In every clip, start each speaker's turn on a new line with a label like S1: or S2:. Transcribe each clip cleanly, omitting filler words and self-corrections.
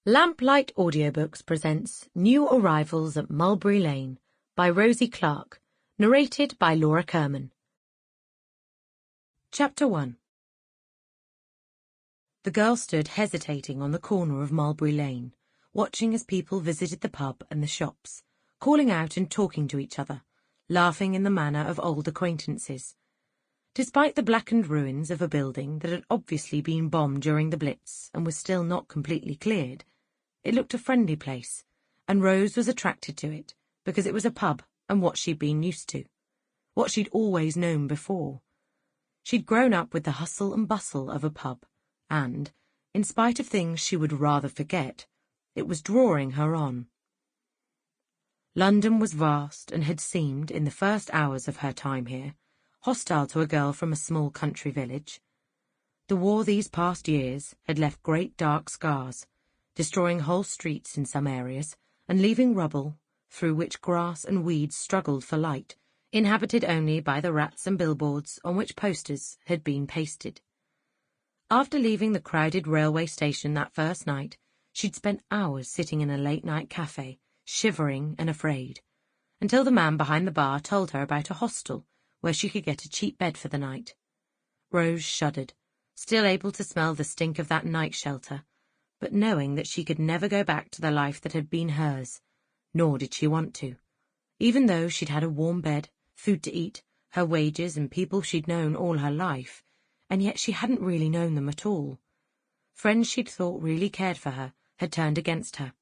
S1: Lamplight Audiobooks presents New Arrivals at Mulberry Lane by Rosie Clarke, narrated by Kirman. Chapter 1. The girl stood hesitating on the corner of Mulberry Lane, watching as people visited the pub and the shops, calling out and talking to each other, laughing in the manner of old acquaintances. Despite the blackened ruins of a building that had obviously been bombed during the Blitz and was still not completely cleared, it looked a friendly place, and Rose was attracted to it because it was a pub and what she'd been used to, what she'd always known before. She'd grown up with the hustle and bustle of a pub, and, in spite of things she would rather forget, it was drawing her on. London was vast and had seemed, in the first hours of her time here, hostile to a girl from a small country village. The war these past years had left great dark scars, destroying whole streets in some areas and leaving rubble through which grass and weeds struggled for light, inhabited only by the rats and billboards on which posters had been pasted. After leaving the crowded railway station that first night, she'd spent hours sitting in a late-night cafe, shivering and afraid, until the man behind the bar told her about a hostel where she could get a cheap bed for the night. Rose shuddered, still able to smell the stink of that night shelter, but knowing that she could never go back to the life that had been hers, nor did she want to, even though she'd had a warm bed, food to eat, her wages and people she'd known all her life, and yet she hadn't really known them at all. Friends she'd thought really cared for her had turned against her.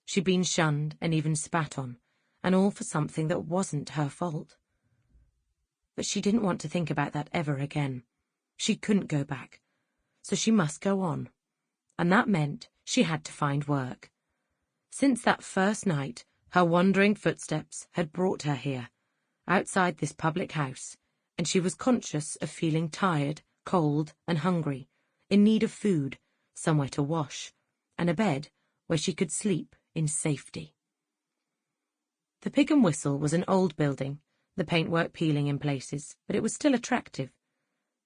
S1: She'd been shunned and even spat on, and all for something that wasn't her fault. But she didn't want to think about that ever again. She couldn't go back, so she must go on. And that meant she had to find work. Since that first night, her wandering footsteps had brought her here, outside this public house, and she was conscious of feeling tired, cold, and hungry, in need of food, somewhere to wash, and a bed where she could sleep in safety. The Pig and Whistle was an old building, the paintwork peeling in places, but it was still attractive.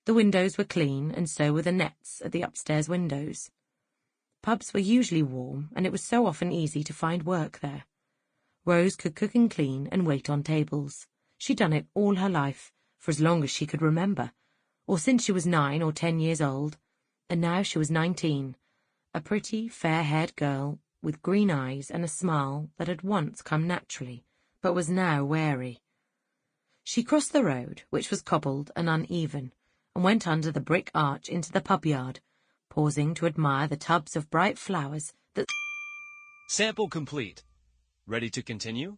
S1: The windows were clean, and so were the nets at the upstairs windows. Pubs were usually warm, and it was so often easy to find work there. Rose could cook and clean and wait on tables. She'd done it all her life, for as long as she could remember, or since she was 9 or 10 years old, and now she was 19, a pretty, fair-haired girl with green eyes and a smile that had once come naturally, but was now wary. She crossed the road, which was cobbled and uneven, and went under the brick arch into the pub yard, pausing to admire the tubs of bright flowers that...
S2: Sample complete. Ready to continue?